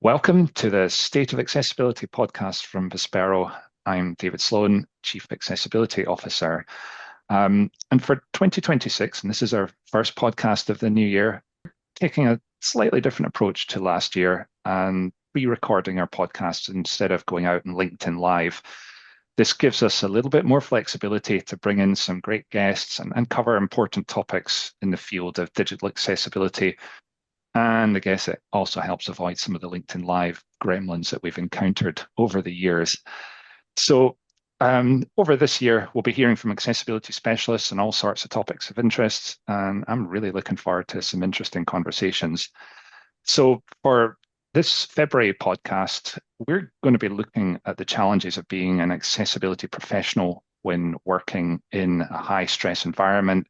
Welcome to the State of Accessibility podcast from Vispero. I'm David Sloan, Chief Accessibility Officer. And for 2026, and this is our first podcast of the new year, taking a slightly different approach to last year and re-recording our podcasts instead of going out and LinkedIn Live. This gives us a little bit more flexibility to bring in some great guests and cover important topics in the field of digital accessibility, and I guess it also helps avoid some of the LinkedIn Live gremlins that we've encountered over the years. So, over this year, we'll be hearing from accessibility specialists on all sorts of topics of interest, and I'm really looking forward to some interesting conversations. So, for this February podcast, we're going to be looking at the challenges of being an accessibility professional when working in a high stress environment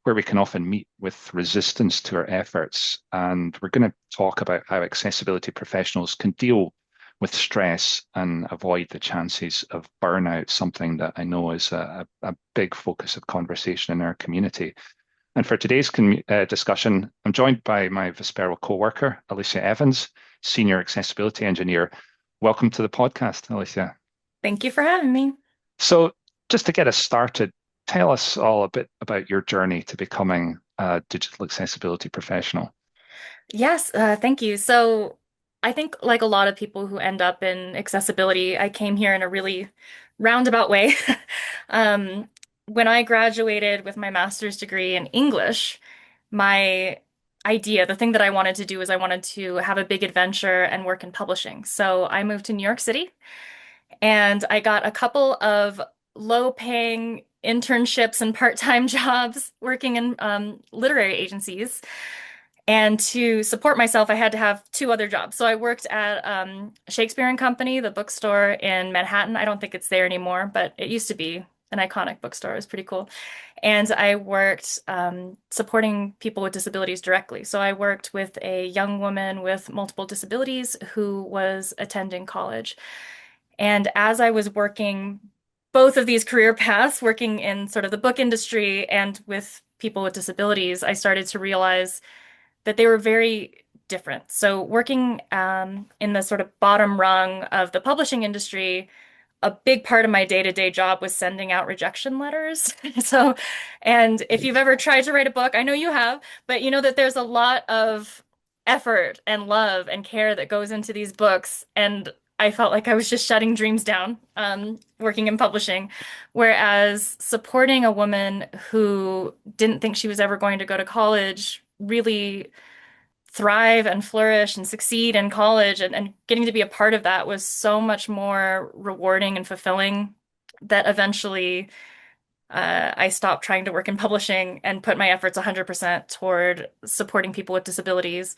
where we can often meet with resistance to our efforts. And we're going to talk about how accessibility professionals can deal with stress and avoid the chances of burnout, something that I know is a big focus of conversation in our community. And for today's discussion, I'm joined by my Vispero co-worker, Alicia Evans, Senior Accessibility Engineer. Welcome to the podcast, Alicia. Thank you for having me. So just to get us started, tell us all a bit about your journey to becoming a digital accessibility professional. Yes, thank you. So I think like a lot of people who end up in accessibility, I came here in a really roundabout way. Um, when I graduated with my master's degree in English, my idea, the thing that I wanted to do is I wanted to have a big adventure and work in publishing. So I moved to New York City and I got a couple of low-paying internships and part-time jobs working in literary agencies. And to support myself, I had to have two other jobs. So I worked at Shakespeare and Company, the bookstore in Manhattan. I don't think it's there anymore, but it used to be an iconic bookstore. It was pretty cool. And I worked supporting people with disabilities directly. So I worked with a young woman with multiple disabilities who was attending college. And as I was working both of these career paths, working in sort of the book industry and with people with disabilities, I started to realize that they were very different. So, working in the sort of bottom rung of the publishing industry, a big part of my day-to-day job was sending out rejection letters. So, and if you've ever tried to write a book, I know you have, but you know that there's a lot of effort and love and care that goes into these books. And I felt like I was just shutting dreams down, working in publishing. Whereas supporting a woman who didn't think she was ever going to go to college really thrive and flourish and succeed in college and getting to be a part of that was so much more rewarding and fulfilling that eventually I stopped trying to work in publishing and put my efforts 100% toward supporting people with disabilities.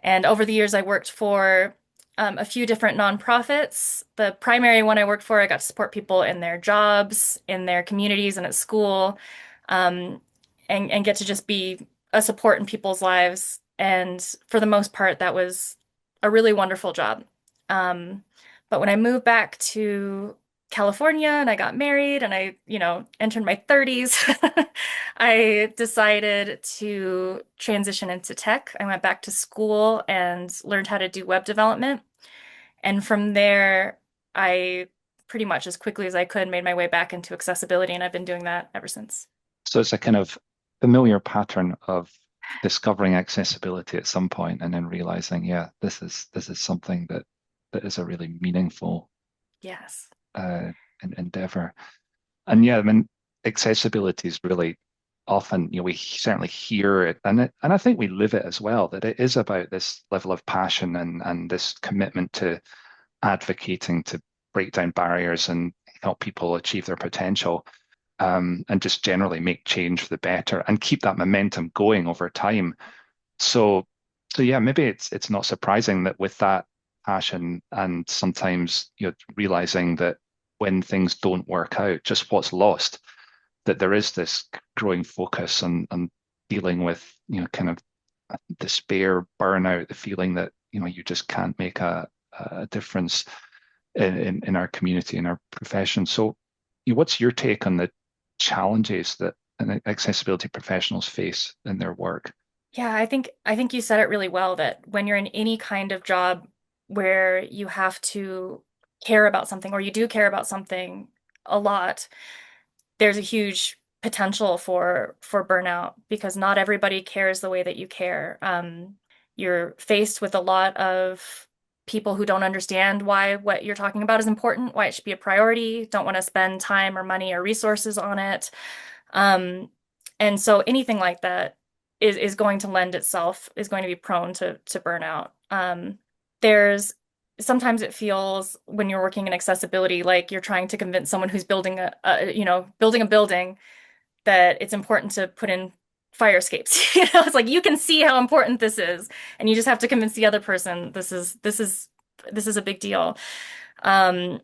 And over the years, I worked for a few different nonprofits. The primary one I worked for, I got to support people in their jobs, in their communities, and at school, um, and get to just be a support in people's lives. And for the most part, that was a really wonderful job. Um, but when I moved back to California and I got married and I entered my 30s, I decided to transition into tech. I went back to school and learned how to do web development. And from there, I pretty much as quickly as I could made my way back into accessibility, and I've been doing that ever since. So it's a kind of familiar pattern of discovering accessibility at some point and then realizing, yeah, this is something that is a really meaningful Yes. uh, endeavor. And yeah, I mean, accessibility is really often, we certainly hear it, and I think we live it as well, that it is about this level of passion and this commitment to advocating to break down barriers and help people achieve their potential, and just generally make change for the better and keep that momentum going over time. So, so yeah, maybe it's not surprising that with that passion and sometimes realizing that when things don't work out, just what's lost, that there is this growing focus on dealing with kind of despair, burnout, the feeling that you just can't make a difference in our community, in our profession. So, what's your take on the challenges that accessibility professionals face in their work? Yeah, I think you said it really well that when you're in any kind of job where you have to care about something or you do care about something a lot, there's a huge potential for burnout because not everybody cares the way that you care. You're faced with a lot of people who don't understand why what you're talking about is important, why it should be a priority, don't want to spend time or money or resources on it. Um, and so anything like that is going to lend itself, is going to be prone to burnout. There's sometimes it feels when you're working in accessibility like you're trying to convince someone who's building building a building that it's important to put in fire escapes. It's like you can see how important this is, and you just have to convince the other person this is a big deal. Um,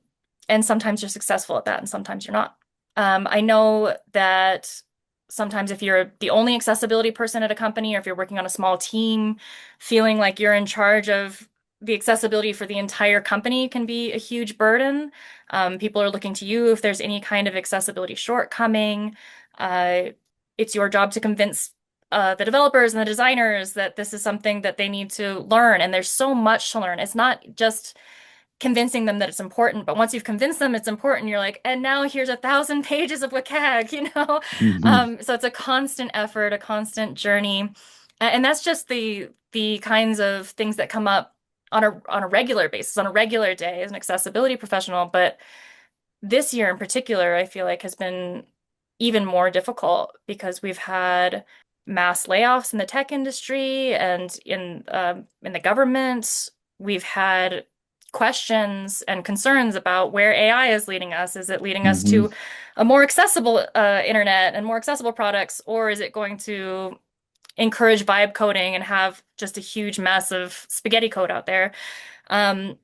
and sometimes you're successful at that, and sometimes you're not. I know that sometimes if you're the only accessibility person at a company, or if you're working on a small team, feeling like you're in charge of the accessibility for the entire company can be a huge burden. People are looking to you if there's any kind of accessibility shortcoming. Uh, it's your job to convince the developers and the designers that this is something that they need to learn. And there's so much to learn. It's not just convincing them that it's important. But once you've convinced them it's important, you're like, and now here's 1,000 pages of WCAG, you know? Hmm. So it's a constant effort, a constant journey. And that's just the kinds of things that come up on a regular basis, on a regular day as an accessibility professional. But this year in particular, I feel like has been even more difficult because we've had mass layoffs in the tech industry and in the government. We've had questions and concerns about where AI is leading us. Is it leading us Hmm. to a more accessible internet and more accessible products, or is it going to encourage vibe coding and have just a huge mess of spaghetti code out there? Um,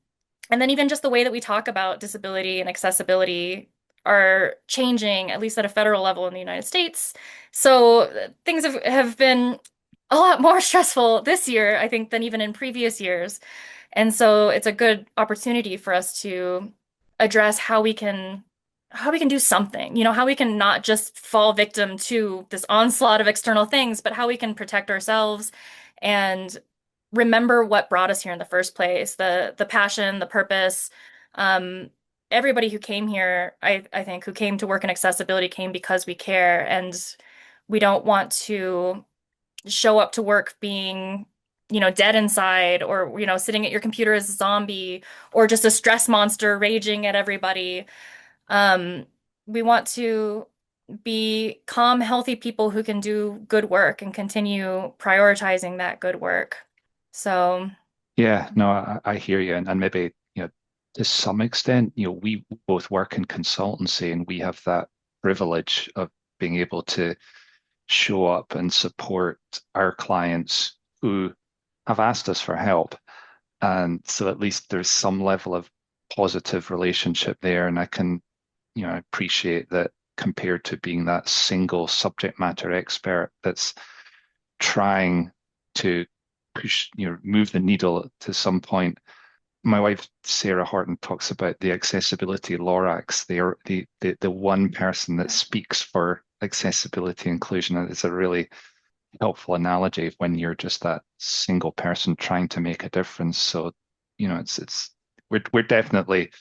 and then even just the way that we talk about disability and accessibility are changing, at least at a federal level in the United States. So things have been a lot more stressful this year, I think, than even in previous years. And so it's a good opportunity for us to address how we can do something, how we can not just fall victim to this onslaught of external things, but how we can protect ourselves and remember what brought us here in the first place, the passion, the purpose. Um, Everybody who came here, I think, who came to work in accessibility came because we care, and we don't want to show up to work being, dead inside, or, sitting at your computer as a zombie, or just a stress monster raging at everybody. Um, we want to be calm, healthy people who can do good work and continue prioritizing that good work. So, Yeah, no, I hear you. And maybe, to some extent, we both work in consultancy and we have that privilege of being able to show up and support our clients who have asked us for help. And so at least there's some level of positive relationship there. And I can, appreciate that compared to being that single subject matter expert that's trying to push, move the needle to some point. My wife, Sarah Horton, talks about the accessibility Lorax. They are the one person that speaks for accessibility inclusion. And it's a really helpful analogy of when you're just that single person trying to make a difference. So, we're definitely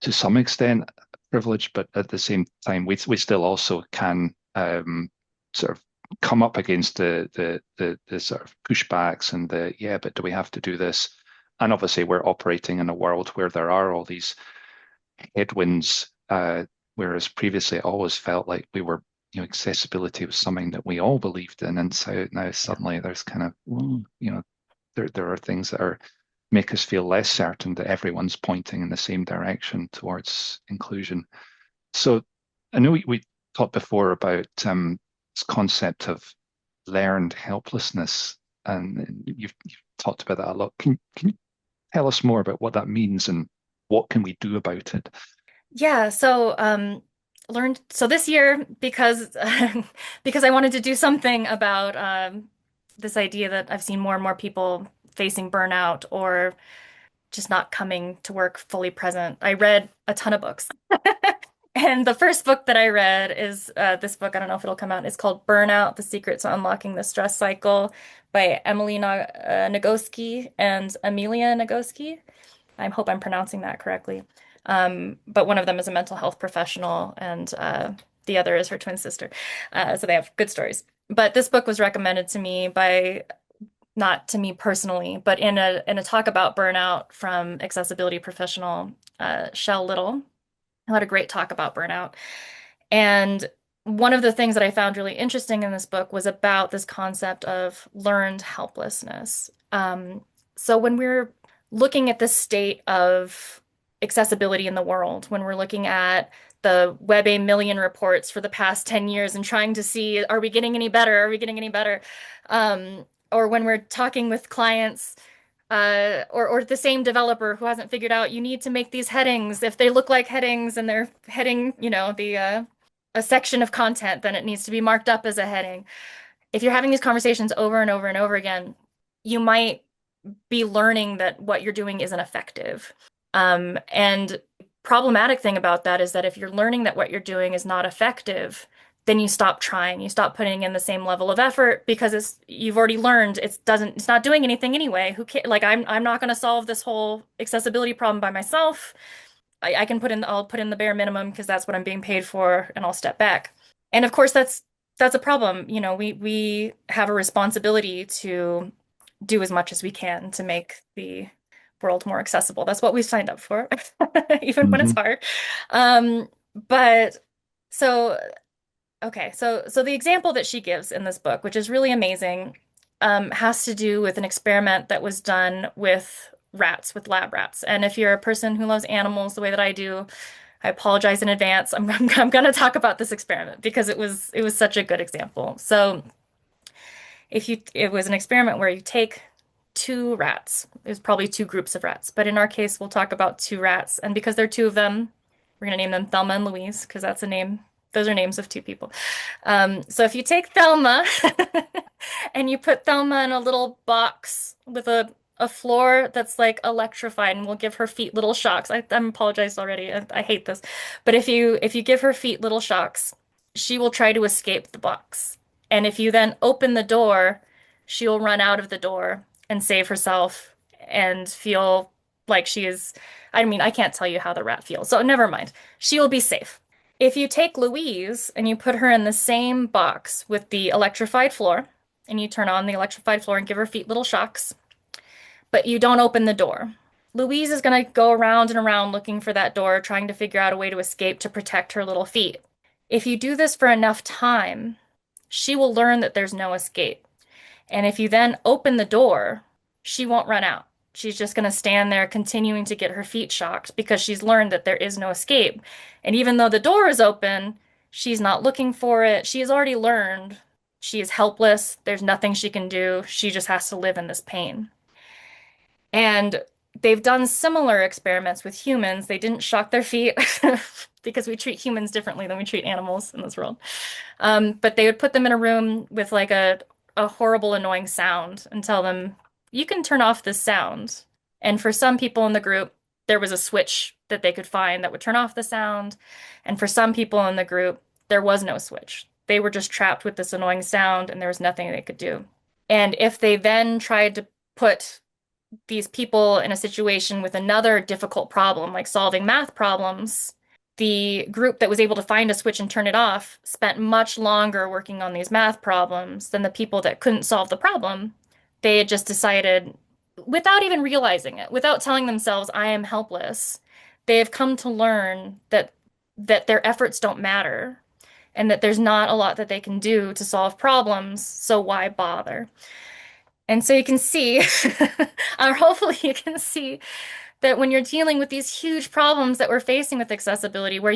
to some extent privileged, but at the same time, we still also can sort of come up against the sort of pushbacks and the yeah, but do we have to do this? And obviously, we're operating in a world where there are all these headwinds, whereas previously it always felt like we were, accessibility was something that we all believed in, and so now yeah. suddenly there's kind of, there are things that are make us feel less certain that everyone's pointing in the same direction towards inclusion. So I know we talked before about this concept of learned helplessness, and you've talked about that a lot. Can you tell us more about what that means and what can we do about it? Yeah, so learned so this year because because I wanted to do something about this idea that I've seen more and more people facing burnout or just not coming to work fully present. I read a ton of books. And the first book that I read is this book. I don't know if it'll come out. It's called Burnout: The Secret to Unlocking the Stress Cycle by Emily Nagoski and Amelia Nagoski. I hope I'm pronouncing that correctly. But one of them is a mental health professional, and the other is her twin sister. So they have good stories. But this book was recommended to me by, not to me personally, but in a talk about burnout from accessibility professional Shell Little, who had a great talk about burnout. And one of the things that I found really interesting in this book was about this concept of learned helplessness. So when we're looking at the state of accessibility in the world, when we're looking at the WebA million reports for the past 10 years and trying to see, are we getting any better? Are we getting any better? Or when we're talking with clients, or the same developer who hasn't figured out you need to make these headings. If they look like headings and they're heading, the a section of content, then it needs to be marked up as a heading. If you're having these conversations over and over and over again, you might be learning that what you're doing isn't effective. And problematic thing about that is that if you're learning that what you're doing is not effective, then you stop trying. You stop putting in the same level of effort because you've already learned it's not doing anything anyway. Who cares? Like I'm not going to solve this whole accessibility problem by myself. I can I'll put in the bare minimum because that's what I'm being paid for, and I'll step back. And of course that's a problem. We have a responsibility to do as much as we can to make the world more accessible. That's what we signed up for, even when it's Hmm. hard. Um, but so okay, so the example that she gives in this book, which is really amazing, has to do with an experiment that was done with rats, with lab rats. And if you're a person who loves animals the way that I do, I apologize in advance. I'm going to talk about this experiment because it was such a good example. So it was an experiment where you take two rats. There's probably two groups of rats, but in our case, we'll talk about two rats. And because there are two of them, we're going to name them Thelma and Louise because that's a name. Those are names of two people. So if you take Thelma and you put Thelma in a little box with a floor that's like electrified, and we'll give her feet little shocks. I'm apologized already. I hate this, but if you give her feet little shocks, she will try to escape the box. And if you then open the door, she'll run out of the door and save herself and feel like she is. I mean, I can't tell you how the rat feels, so never mind. She will be safe. If you take Louise and you put her in the same box with the electrified floor, and you turn on the electrified floor and give her feet little shocks, but you don't open the door, Louise is going to go around and around looking for that door, trying to figure out a way to escape to protect her little feet. If you do this for enough time, she will learn that there's no escape. And if you then open the door, she won't run out. She's just going to stand there continuing to get her feet shocked because she's learned that there is no escape. And even though the door is open, she's not looking for it. She has already learned she is helpless. There's nothing she can do. She just has to live in this pain. And they've done similar experiments with humans. They didn't shock their feet because we treat humans differently than we treat animals in this world. But they would put them in a room with like a horrible, annoying sound and tell them, you can turn off this sound. And for some people in the group, there was a switch that they could find that would turn off the sound. And for some people in the group, there was no switch. They were just trapped with this annoying sound and there was nothing they could do. And if they then tried to put these people in a situation with another difficult problem, like solving math problems, the group that was able to find a switch and turn it off spent much longer working on these math problems than the people that couldn't solve the problem. They had just decided, without even realizing it, without telling themselves, I am helpless, they have come to learn that their efforts don't matter and that there's not a lot that they can do to solve problems, so why bother? And so you can see, or hopefully you can see that when you're dealing with these huge problems that we're facing with accessibility, where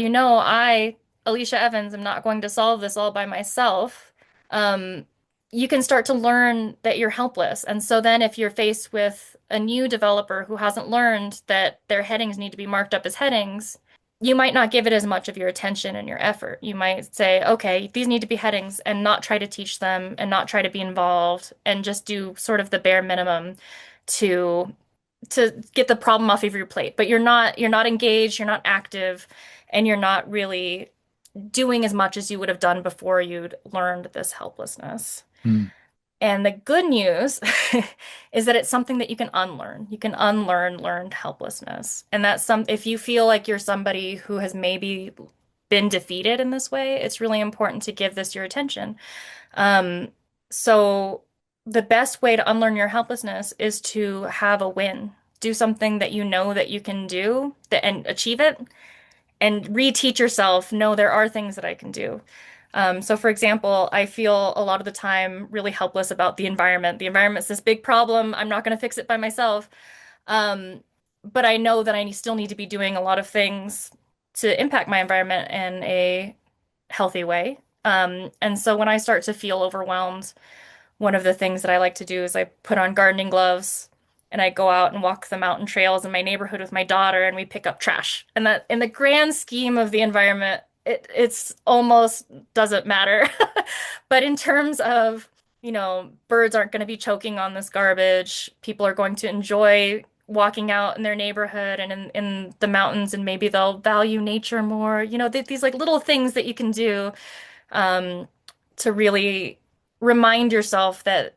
Alicia Evans, am not going to solve this all by myself, um, you can start to learn that you're helpless. And so then if you're faced with a new developer who hasn't learned that their headings need to be marked up as headings, you might not give it as much of your attention and your effort. You might say, okay, these need to be headings and not try to teach them and not try to be involved and just do sort of the bare minimum to get the problem off of your plate. But you're not engaged, you're not active, and you're not really doing as much as you would have done before you'd learned this helplessness. Mm. And the good news is that it's something that you can unlearn. You can unlearn learned helplessness. And that's if you feel like you're somebody who has maybe been defeated in this way, it's really important to give this your attention. Um, so the best way to unlearn your helplessness is to have a win. Do something that you know that you can do and achieve it, and reteach yourself, no, there are things that I can do. So for example, I feel a lot of the time really helpless about the environment. The environment's this big problem. I'm not going to fix it by myself. Um, but I know that I still need to be doing a lot of things to impact my environment in a healthy way. And so when I start to feel overwhelmed, one of the things that I like to do is I put on gardening gloves and I go out and walk the mountain trails in my neighborhood with my daughter and we pick up trash. And that in the grand scheme of the environment, it's almost doesn't matter. But in terms of, birds aren't going to be choking on this garbage. People are going to enjoy walking out in their neighborhood and in the mountains, and maybe they'll value nature more. These like little things that you can do um, to really remind yourself that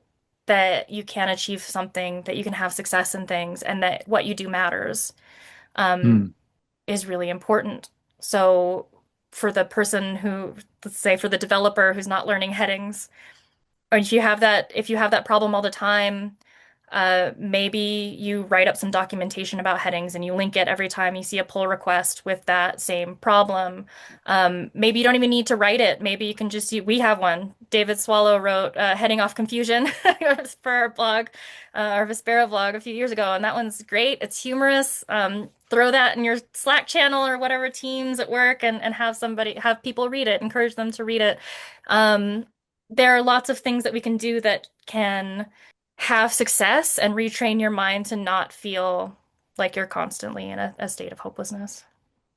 you can achieve something, that you can have success in things, and that what you do matters um, Mm, is really important. So for the person who, let's say for the developer who's not learning headings, or if you have that problem all the time, maybe you write up some documentation about headings and you link it every time you see a pull request with that same problem. Maybe you don't even need to write it. Maybe you can just, we have one. David Swallow wrote Heading Off Confusion for our blog, our Vispero blog a few years ago. And that one's great. It's humorous. Throw that in your Slack channel or whatever teams at work and have people read it, encourage them to read it. Um, there are lots of things that we can do that can have success and retrain your mind to not feel like you're constantly in a state of hopelessness.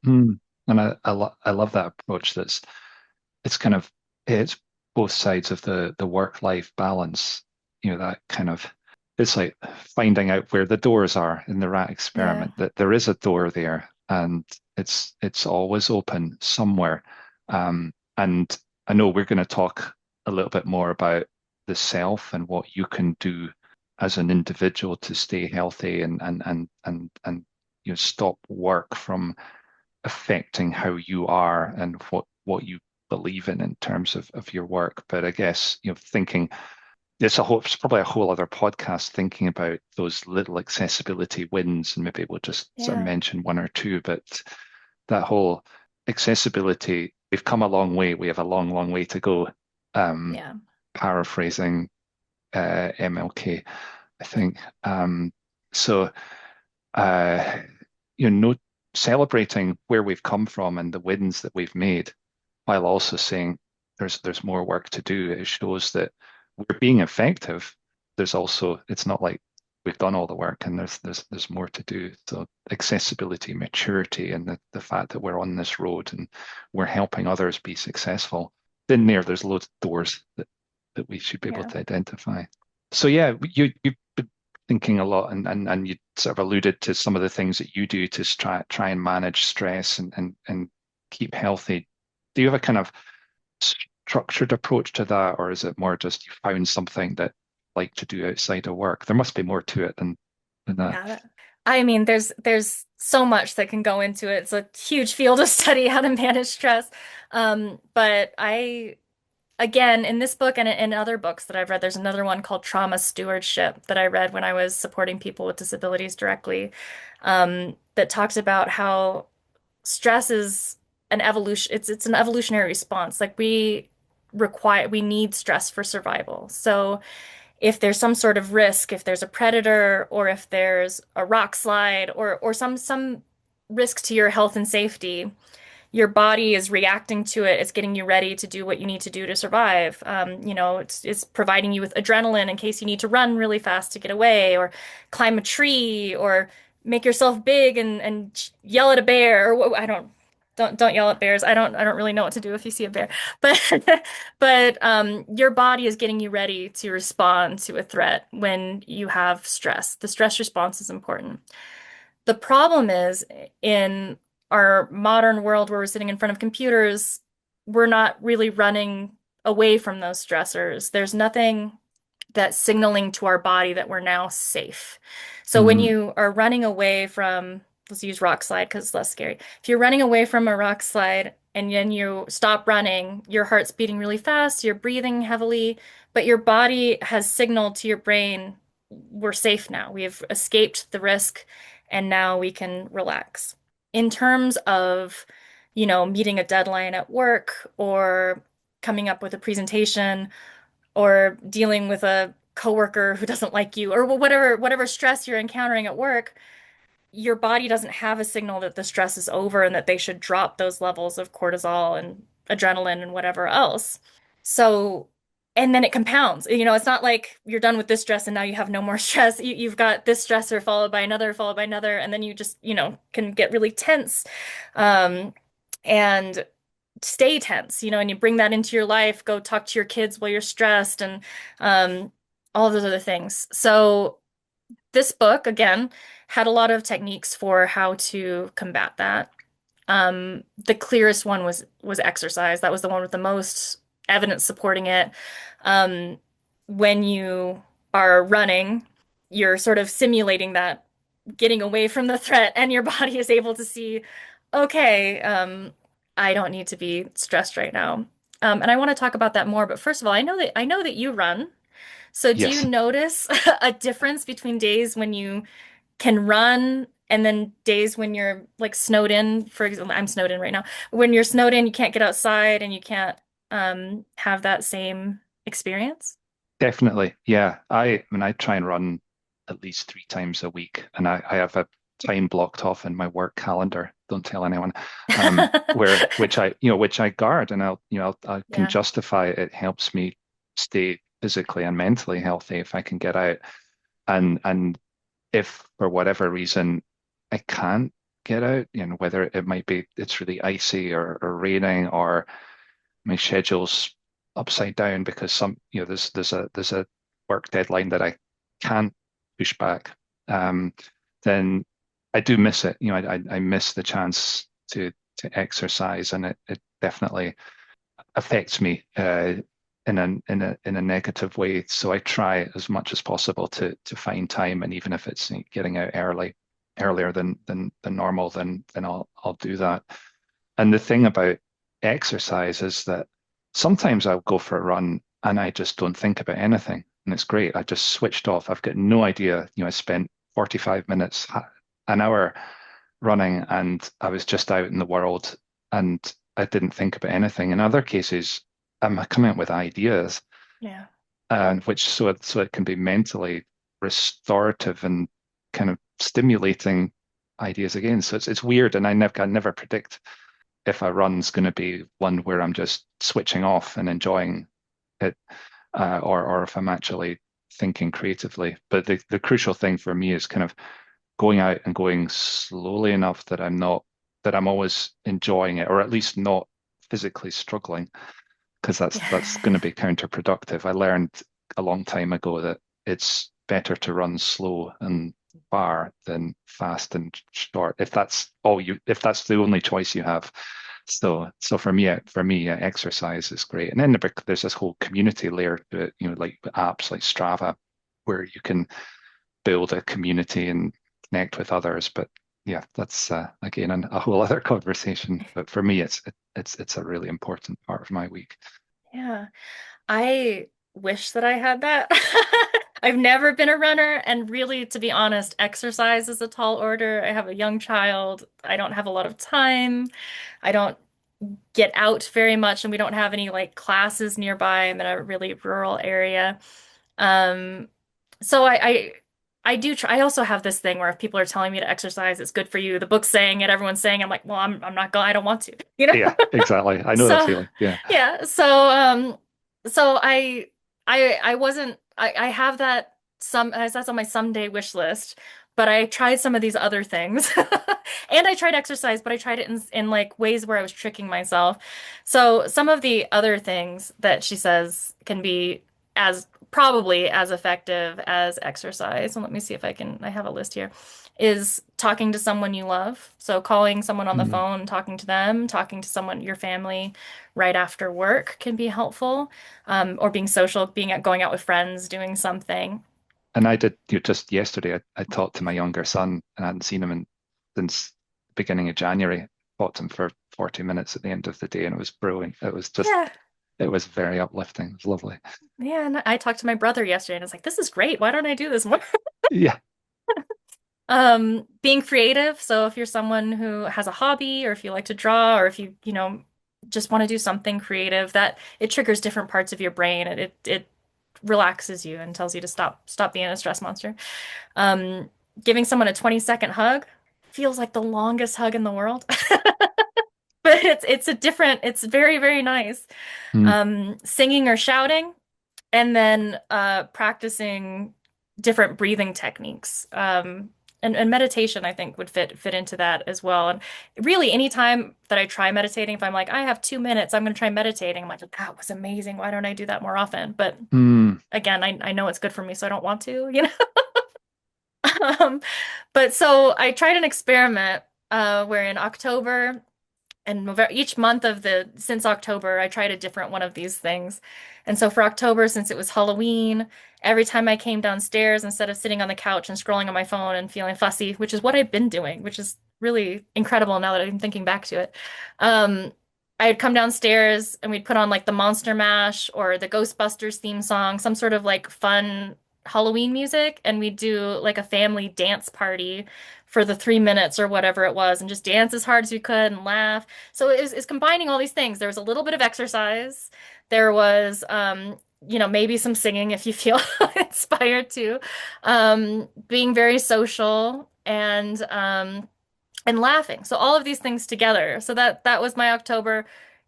mm. And I love that approach. It's kind of it's both sides of the work-life balance. That kind of it's like finding out where the doors are in the rat Yeah. experiment, that there is a door there and it's always open somewhere. And I know we're going to talk a little bit more about the self and what you can do as an individual to stay healthy and stop work from affecting how you are and what you believe in terms of your work. But I guess, thinking it's probably a whole other podcast thinking about those little accessibility wins, and maybe we'll just sort of Yeah. mention one or two. But that whole accessibility, we've come a long way. We have a long, long way to go. Um, Yeah. Paraphrasing MLK, I think. So uh, no, celebrating where we've come from and the wins that we've made, while also saying there's more work to do. It shows that we're being effective. There's also it's not like we've done all the work and there's more to do. So accessibility, maturity, and the fact that we're on this road and we're helping others be successful. In there's loads of doors that we should be able Yeah. to identify. So yeah, you've been thinking a lot, and you sort of alluded to some of the things that you do to try and manage stress and keep healthy. Do you have a kind of structured approach to that, or is it more just you found something that you like to do outside of work? There must be more to it than that. Yeah. I mean, there's so much that can go into it. It's a huge field of study how to manage stress. But again, in this book and in other books that I've read, there's another one called Trauma Stewardship that I read when I was supporting people with disabilities directly, that talks about how stress is an evolution. It's an evolutionary response. Like we need stress for survival. So if there's some sort of risk, if there's a predator, or if there's a rock slide, or some risk to your health and safety, your body is reacting to it. It's getting you ready to do what you need to do to survive. It's providing you with adrenaline in case you need to run really fast to get away, or climb a tree, or make yourself big and yell at a bear. Or I don't yell at bears. I don't really know what to do if you see a bear. But but your body is getting you ready to respond to a threat when you have stress. The stress response is important. The problem is in our modern world where we're sitting in front of computers, we're not really running away from those stressors. There's nothing that's signaling to our body that we're now safe. So when Mm, you are running away from, let's use rock slide because it's less scary. If you're running away from a rock slide and then you stop running, your heart's beating really fast, you're breathing heavily, but your body has signaled to your brain, we're safe now. We've escaped the risk and now we can relax. In terms of, meeting a deadline at work or coming up with a presentation, or dealing with a coworker who doesn't like you or whatever stress you're encountering at work, your body doesn't have a signal that the stress is over and that they should drop those levels of cortisol and adrenaline and whatever else. So, and then it compounds. It's not like you're done with this stress and now you have no more stress. You've got this stressor followed by another, and then you just, can get really tense. And stay tense, and you bring that into your life, go talk to your kids while you're stressed and um, all of those other things. So this book, again, had a lot of techniques for how to combat that. The clearest one was exercise. That was the one with the most evidence supporting it. Um, when you are running, you're sort of simulating that getting away from the threat, and your body is able to see, okay, I don't need to be stressed right now. And I want to talk about that more, but first of all, I know that you run. So do you yes, notice a difference between days when you can run and then days when you're like snowed in? For example, I'm snowed in right now. When you're snowed in, you can't get outside and you can't have that same experience? definitely. Yeah. I try and run at least 3 times a week, and I have a time blocked off in my work calendar. Don't tell anyone. Which I guard, and I can Yeah. justify it. It helps me stay physically and mentally healthy if I can get out. And if for whatever reason I can't get out, whether it might be it's really icy or raining, or my schedule's upside down because there's a work deadline that I can't push back, um, then I do miss it. I miss the chance to exercise, and it definitely affects me in a negative way. So I try as much as possible to find time, and even if it's getting out earlier than normal, then I'll do that. And the thing about exercise is that sometimes I'll go for a run and I just don't think about anything. And it's great. I just switched off. I've got no idea. I spent 45 minutes, an hour running, and I was just out in the world and I didn't think about anything. In other cases, I'm coming up with ideas, Yeah. and which so it can be mentally restorative and kind of stimulating ideas again. So it's weird, and I never predict if a run's going to be one where I'm just switching off and enjoying it, or if I'm actually thinking creatively. But the crucial thing for me is kind of going out and going slowly enough that I'm always enjoying it, or at least not physically struggling, because that's going to Yeah. be counterproductive. I learned a long time ago that it's better to run slow and far than fast and short. If that's the only choice you have. So for me, exercise is great. And then there's this whole community layer to it, like apps like Strava, where you can build a community and connect with others. But yeah, that's again a whole other conversation. But for me, it's a really important part of my week. Yeah. I wish that I had that. I've never been a runner, and really, to be honest, exercise is a tall order. I have a young child. I don't have a lot of time. I don't get out very much, and we don't have any like classes nearby. I'm in a really rural area. Um, so I do try. I also have this thing where if people are telling me to exercise, it's good for you. The book's saying it, everyone's saying, I'm like, well, I'm not going, I don't want to, you know? Yeah, exactly. I know that So feeling. Yeah. yeah, so I wasn't I have that that's on my someday wish list, but I tried some of these other things. And I tried exercise, but I tried it in like ways where I was tricking myself. So some of the other things that she says can be as probably as effective as exercise. And let me see if I have a list here, is talking to someone you love. So calling someone on the Mm. phone, talking to them, talking to someone, your family right after work can be helpful. Or being social, going out with friends, doing something. And I did, just yesterday, I talked to my younger son and I hadn't seen him since the beginning of January. Talked to him for 40 minutes at the end of the day and it was brilliant. Yeah. It was very uplifting. It was lovely. Yeah, and I talked to my brother yesterday and I was like, this is great. Why don't I do this more? Yeah. Being creative. So if you're someone who has a hobby or if you like to draw or if just want to do something creative, that it triggers different parts of your brain. It relaxes you and tells you to stop being a stress monster. Um, Giving someone a 20-second hug feels like the longest hug in the world. But it's very, very nice. Mm. Singing or shouting, and then practicing different breathing techniques. And meditation, I think, would fit into that as well. And really, anytime that I try meditating, if I'm like, I have 2 minutes, I'm going to try meditating. I'm like, that was amazing. Why don't I do that more often? But Mm. again, I know it's good for me, so I don't want to, you know? Um, but so I tried an experiment where in October and November, each month of the since October, I tried a different one of these things. And so for October, since it was Halloween, every time I came downstairs, instead of sitting on the couch and scrolling on my phone and feeling fussy, which is what I've been doing, which is really incredible now that I'm thinking back to it. Um, I'd come downstairs and we'd put on like the Monster Mash or the Ghostbusters theme song, some sort of like fun Halloween music, and we'd do like a family dance party for the 3 minutes or whatever it was, and just dance as hard as we could and laugh. So it's combining all these things. There was a little bit of exercise. There was, maybe some singing if you feel inspired to, being very social and laughing. So all of these things together. So that was my October.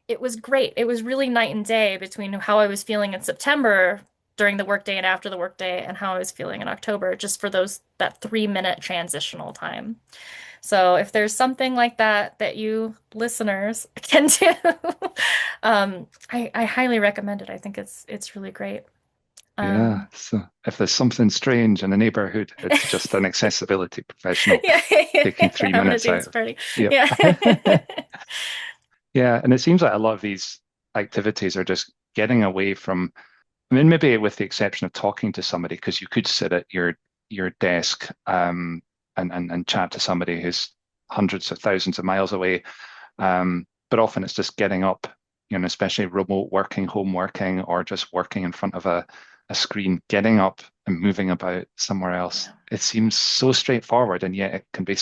It was great. It was really night and day between how I was feeling in September during the workday and after the workday and how I was feeling in October, just for that 3 minute transitional time. So if there's something like that you listeners can do, I highly recommend it. I think it's really great. Yeah. Um, So if there's something strange in the neighborhood, it's just an accessibility professional yeah, taking three having a minutes out dance of. party. Yep. Yeah. Yeah. And it seems like a lot of these activities are just getting away from, I mean, maybe with the exception of talking to somebody, because you could sit at your desk and chat to somebody who's hundreds of thousands of miles away. But often it's just getting up, especially remote working, home working, or just working in front of a screen, getting up and moving about somewhere else. Yeah. It seems so straightforward, and yet it can be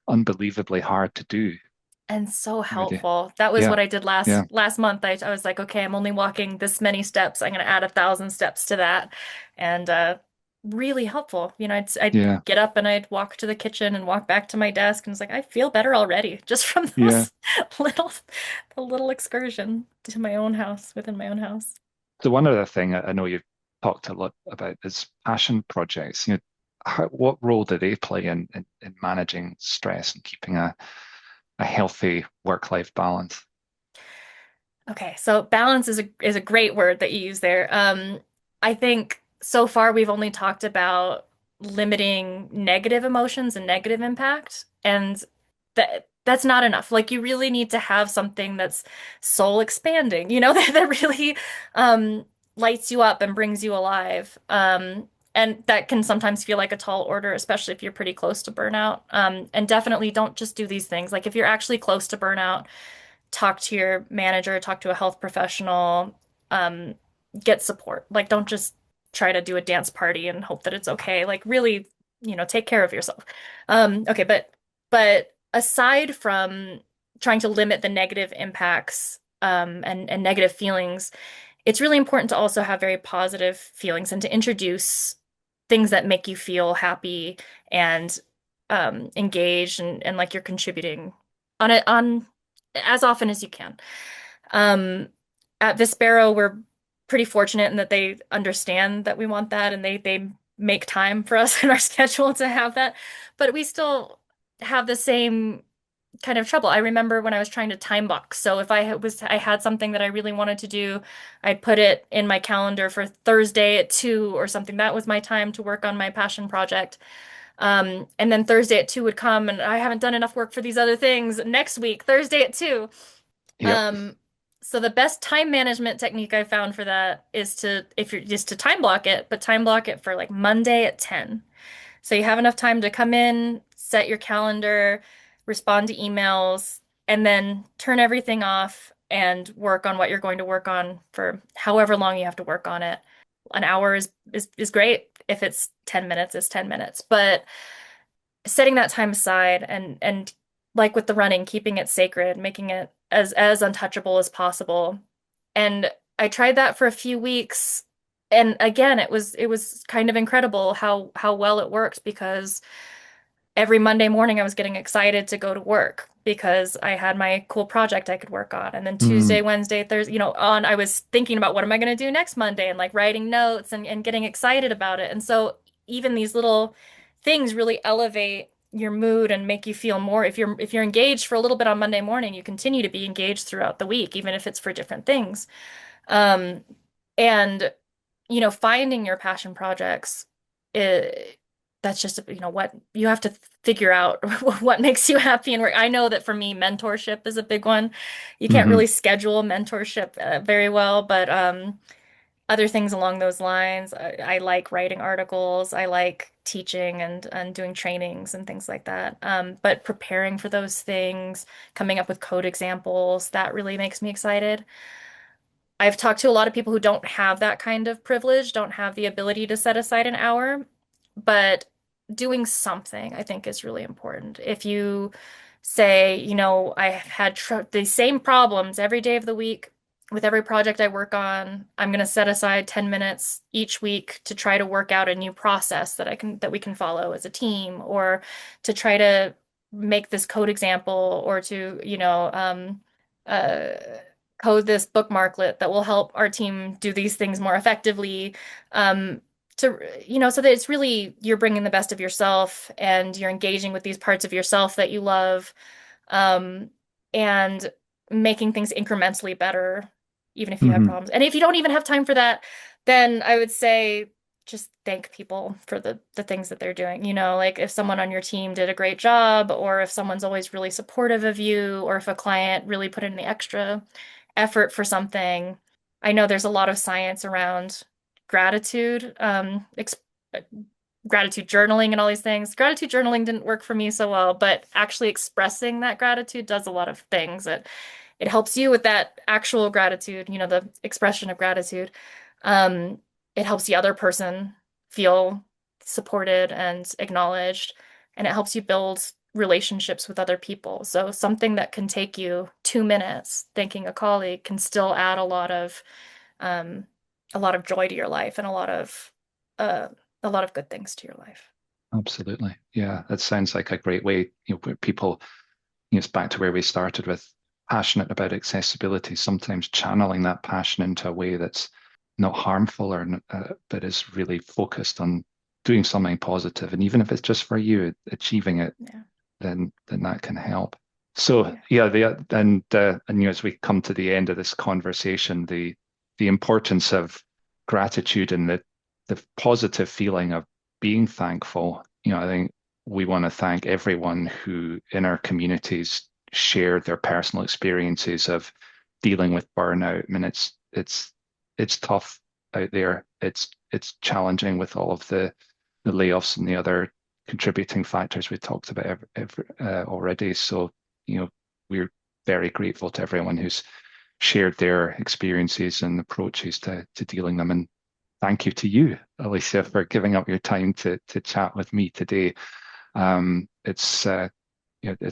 unbelievably hard to do. And so Really. helpful. That was Yeah. what I did Yeah. last month. I was like, okay, I'm only walking this many steps. I'm going to add 1,000 steps to that, and really helpful. I'd Yeah. get up and I'd walk to the kitchen and walk back to my desk, and it's like I feel better already just from Yeah. those little the little excursion to my own house within my own house. So one other thing I know you've talked a lot about is passion projects. What role do they play in managing stress and keeping a healthy work-life balance? Okay, so balance is a great word that you use there. I think so far we've only talked about limiting negative emotions and negative impact, and that's not enough. Like you really need to have something that's soul expanding, that really um, lights you up and brings you alive. And that can sometimes feel like a tall order, especially if you're pretty close to burnout. And definitely don't just do these things. Like if you're actually close to burnout, talk to your manager, talk to a health professional, um, get support. Like, don't just try to do a dance party and hope that it's okay. Like, really, take care of yourself. Okay, but aside from trying to limit the negative impacts, and negative feelings, it's really important to also have very positive feelings and to introduce things that make you feel happy and engaged and like you're contributing on as often as you can. Um, at Vispero, we're pretty fortunate in that they understand that we want that and they make time for us in our schedule to have that. But we still have the same kind of trouble. I remember when I was trying to time box. So if I had something that I really wanted to do, I'd put it in my calendar for Thursday at 2 or something. That was my time to work on my passion project. And then Thursday at 2 would come and I haven't done enough work for these other things. Next week, Thursday at 2. Yep. Um, so the best time management technique I found for that is to, if you're just to time block it, but time block it for like Monday at 10. So you have enough time to come in, set your calendar, respond to emails, and then turn everything off and work on what you're going to work on for however long you have to work on it. An hour is great. If it's 10 minutes, it's 10 minutes. But setting that time aside and like with the running, keeping it sacred, making it as untouchable as possible. And I tried that for a few weeks. And again, it was kind of incredible how well it worked because every Monday morning I was getting excited to go to work because I had my cool project I could work on. And then Mm, Tuesday, Wednesday, Thursday, I was thinking about what am I going to do next Monday and like writing notes and getting excited about it. And so even these little things really elevate your mood and make you feel more if you're engaged for a little bit on Monday morning, you continue to be engaged throughout the week, even if it's for different things. Um, and finding your passion projects, it, that's just, what you have to figure out what makes you happy and work. I know that for me, mentorship is a big one. You can't hmm really schedule mentorship very well, but other things along those lines. I like writing articles. I like teaching and doing trainings and things like that. But preparing for those things, coming up with code examples, that really makes me excited. I've talked to a lot of people who don't have that kind of privilege, don't have the ability to set aside an hour, but doing something I think is really important. If you say, I have had tr the same problems every day of the week with every project I work on, I'm going to set aside 10 minutes each week to try to work out a new process that we can follow as a team, or to try to make this code example, or to, uh, code this bookmarklet that will help our team do these things more effectively. Um, so that it's really you're bringing the best of yourself and you're engaging with these parts of yourself that you love, um, and making things incrementally better, even if you have hmm problems. And if you don't even have time for that, then I would say just thank people for the things that they're doing. Like if someone on your team did a great job, or if someone's always really supportive of you, or if a client really put in the extra effort for something. I know there's a lot of science around gratitude, ex gratitude journaling and all these things. Gratitude journaling didn't work for me so well, but actually expressing that gratitude does a lot of things. It helps you with that actual gratitude, the expression of gratitude. Um, it helps the other person feel supported and acknowledged, and it helps you build relationships with other people. So something that can take you 2 minutes, thanking a colleague, can still add um, a lot of joy to your life and uh, a lot of good things to your life. Absolutely. Yeah, that sounds like a great way, where people, it's back to where we started with passionate about accessibility, sometimes channeling that passion into a way that's not harmful but is really focused on doing something positive. And even if it's just for you, achieving it, Yeah, then that can help. So yeah, yeah, and as we come to the end of this conversation, the importance of gratitude and the positive feeling of being thankful. I think we want to thank everyone who in our communities shared their personal experiences of dealing with burnout. I mean, it's tough out there. It's challenging with all of the layoffs and the other contributing factors we talked about already. So, we're very grateful to everyone who's shared their experiences and approaches to dealing them. And thank you to you, Alicia, for giving up your time to chat with me today. It's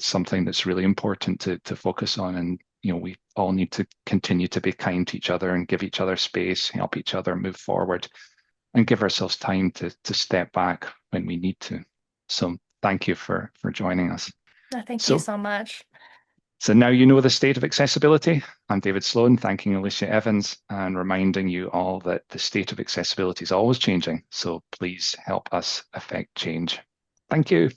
something that's really important to focus on, and we all need to continue to be kind to each other and give each other space, help each other move forward, and give ourselves time to step back when we need to. So thank you for joining us. thank you So so much. so now you know the state of accessibility. I'm David Sloan, thanking Alicia Evans and reminding you all that the state of accessibility is always changing. So please help us affect change. Thank you.